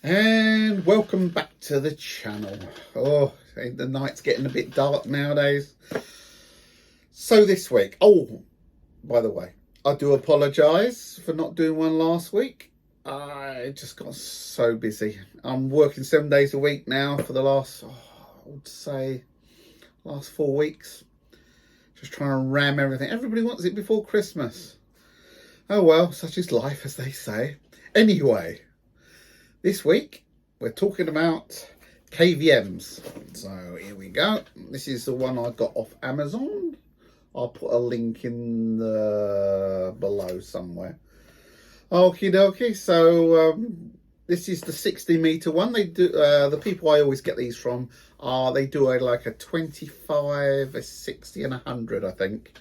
And welcome back to the channel. Oh, the night's getting a bit dark nowadays. So this week, by the way, I do apologise for not doing one last week. I just got so busy. I'm working 7 days a week now for the last, I would say, last 4 weeks. Just trying to ram everything. Everybody wants it before Christmas. Oh well, such is life, as they say. Anyway, this week we're talking about KVMs. So here we go. This is the one I got off Amazon. I'll put a link in the below somewhere. Okie dokie. So this is the 60-meter one. They do the people I always get these from are they do like a 25, a 60, and 100, I think.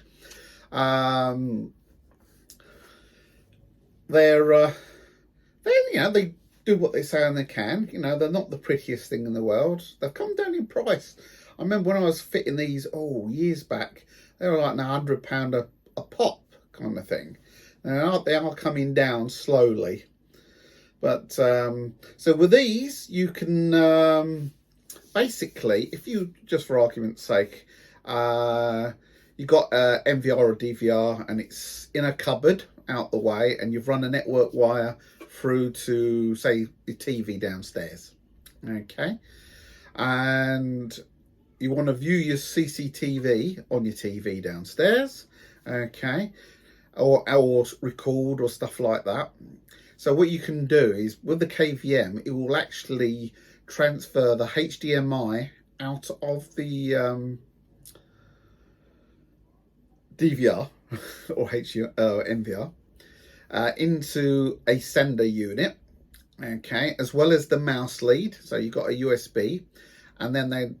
They do what they say and they can. You know, they're not the prettiest thing in the world. They've come down in price. I remember when I was fitting these, years back, they were like £100 a pop kind of thing. Now they are coming down slowly. But so with these, you can basically, if you, just for argument's sake, you've got MVR or DVR and it's in a cupboard out the way, and you've run a network wire through to, say, your TV downstairs, okay, and you want to view your CCTV on your TV downstairs, okay, or record or stuff like that. So what you can do is, with the KVM, it will actually transfer the HDMI out of the DVR or NVR into a sender unit, okay, as well as the mouse lead. So you've got a USB, and then they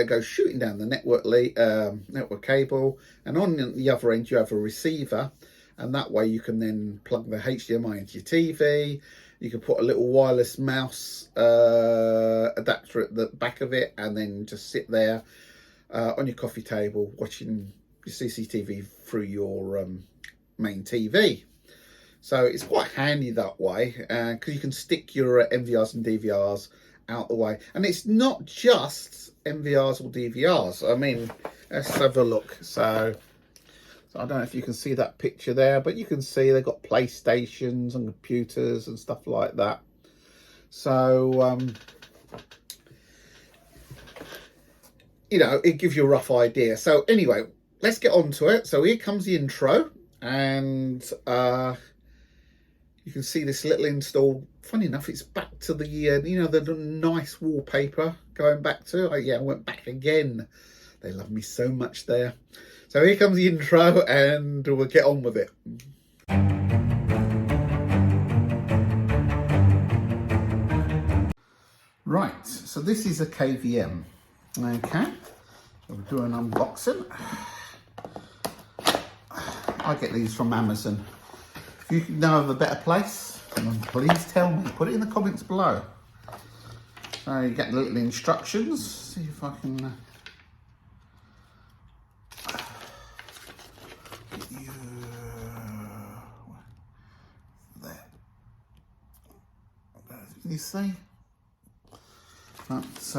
go shooting down the network cable, and on the other end you have a receiver, and that way you can then plug the HDMI into your TV. You can put a little wireless mouse adapter at the back of it, and then just sit there on your coffee table watching your CCTV through your main TV. So it's quite handy that way, because you can stick your MVRs and DVRs out the way. And it's not just MVRs or DVRs. I mean, let's have a look. So I don't know if you can see that picture there, but you can see they've got PlayStations and computers and stuff like that. So, you know, it gives you a rough idea. So anyway, let's get on to it. So here comes the intro, and you can see this little install. Funny enough, it's back to the, the nice wallpaper going back to. I went back again. They love me so much there. So here comes the intro, and we'll get on with it. Right, so this is a KVM. Okay, we'll do an unboxing. I get these from Amazon. If you know of a better place, please tell me. Put it in the comments below. So you get the little instructions. See if I can get you there. Can you see? That's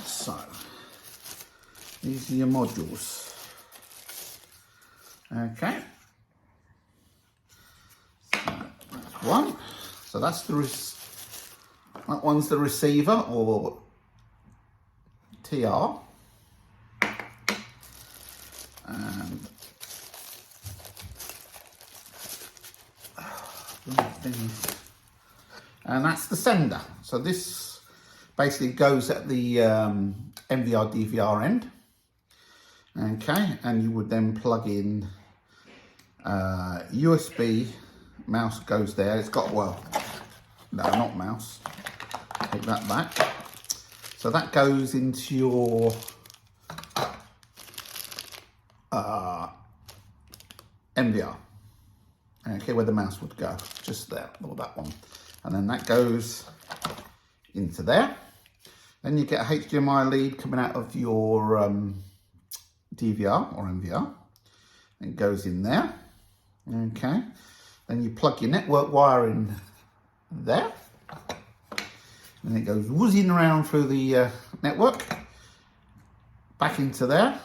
so these are your modules. Okay, so that's one. So that's that one's the receiver, or TR, and that's the sender. So this basically goes at the MVR DVR end. Okay, and you would then plug in USB, mouse goes there. It's got, well, no, not mouse. Take that back. So that goes into your MVR. Okay, where the mouse would go, just there, or that one. And then that goes into there. Then you get a HDMI lead coming out of your DVR or MVR. It goes in there. Okay. Then you plug your network wire in there. And it goes whizzing around through the network, back into there.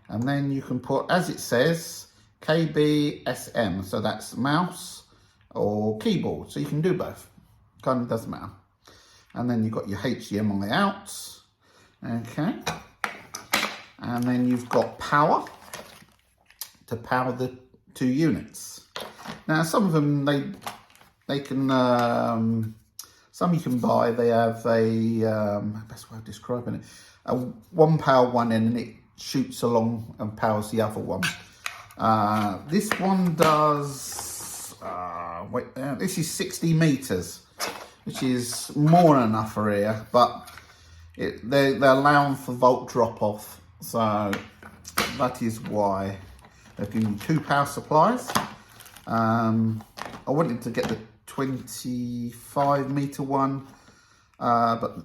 And then you can put, as it says, KBSM. So that's mouse or keyboard. So you can do both. Kind of doesn't matter. And then you've got your HDMI out. Okay. And then you've got power to power the 2 units. Now some of them they can some you can buy. They have a best way of describing it, a one power one end, and it shoots along and powers the other one. This one does this is 60 meters, which is more than enough for here, but they're allowing for volt drop off, so that is why they've given you 2 power supplies. I wanted to get the 25 meter one, but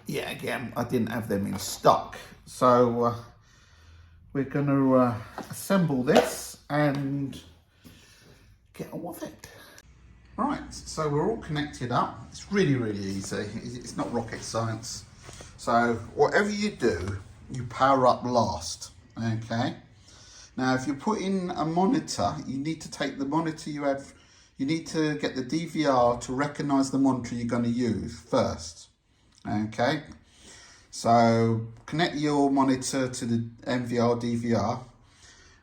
yeah, again, I didn't have them in stock. So we're going to assemble this and get on with it. Right, so we're all connected up. It's really, really easy. It's not rocket science. So whatever you do, you power up last, okay? Now, if you put in a monitor, you need to take the monitor you have, you need to get the DVR to recognize the monitor you're going to use first, okay? So connect your monitor to the NVR DVR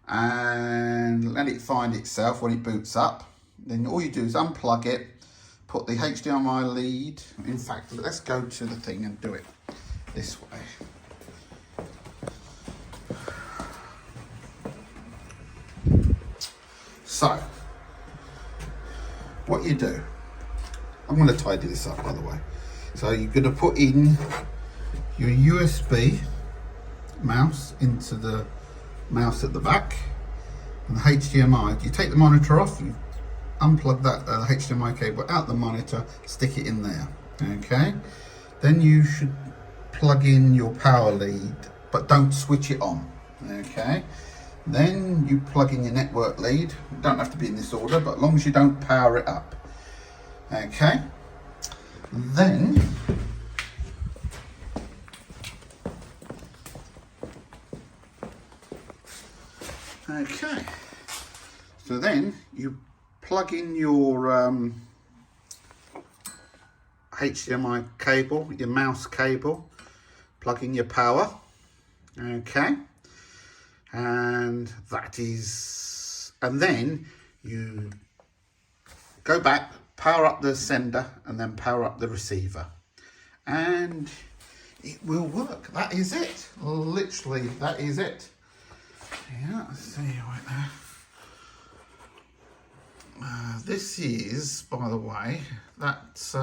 and let it find itself when it boots up. Then all you do is unplug it, put the HDMI lead. In fact, let's go to the thing and do it this way. So, what you do, I'm going to tidy this up by the way. So you're going to put in your USB mouse into the mouse at the back, and the HDMI. You take the monitor off, you unplug that HDMI cable out the monitor, stick it in there, okay? Then you should plug in your power lead, but don't switch it on, okay? Then you plug in your network lead. It don't have to be in this order, but as long as you don't power it up, okay? Then so then you plug in your HDMI cable, your mouse cable, plug in your power, okay, and then you go back, power up the sender, and then power up the receiver, and it will work. That is it. Literally, that is it. Yeah, let's see right there. This is, by the way, that's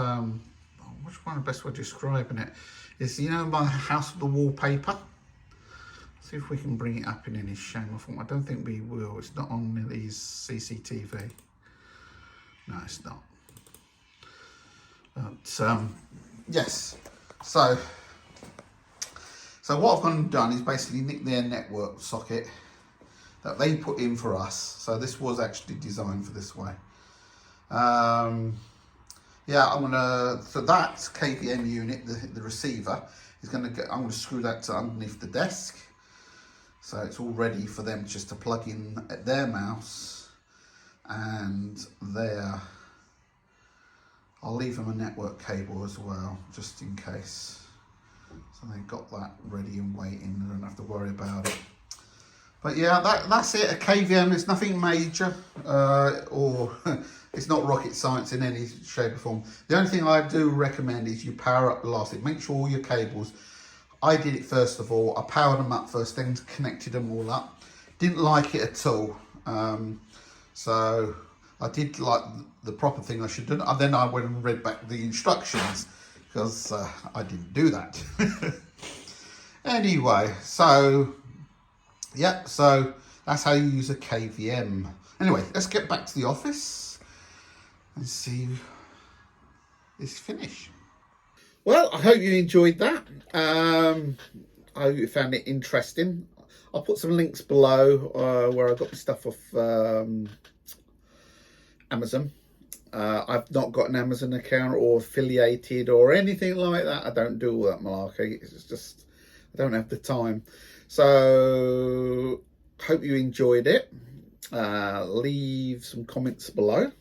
which one the best way of describing it is, you know, my house with the wallpaper. See if we can bring it up in any shape or form. I don't think we will. It's not on these CCTV. No, it's not. But yes. So what I've gone and done is basically nick their network socket that they put in for us. So this was actually designed for this way. Yeah, so that KVM unit, the receiver, is going to get, I'm going to screw that to underneath the desk. So it's all ready for them just to plug in their mouse and their, I'll leave them a network cable as well, just in case. So they've got that ready and waiting, they don't have to worry about it. But yeah, that's it, a KVM. It's nothing major, or it's not rocket science in any shape or form. The only thing I do recommend is you power up the last thing. Make sure all your cables, I did it first of all, I powered them up first, then connected them all up. Didn't like it at all. So I did like the proper thing I should do. And then I went and read back the instructions, because I didn't do that. Anyway, so yeah, so that's how you use a KVM. Anyway, let's get back to the office and see this finish. Well, I hope you enjoyed that. I hope you found it interesting. I'll put some links below where I got my stuff off Amazon. I've not got an Amazon account or affiliated or anything like that. I don't do all that malarkey. It's just, I don't have the time. So, hope you enjoyed it. Leave some comments below.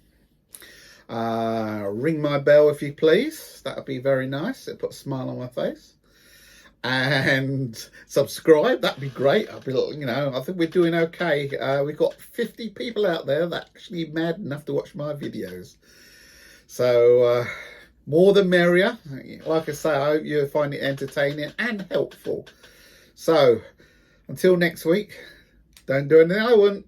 Ring my bell if you please. That would be very nice. It put a smile on my face. And subscribe, that'd be great. I'll be, you know, I think we're doing okay. We've got 50 people out there that actually mad enough to watch my videos. So more the merrier. Like I say, I hope you find it entertaining and helpful. So until next week, don't do anything I wouldn't.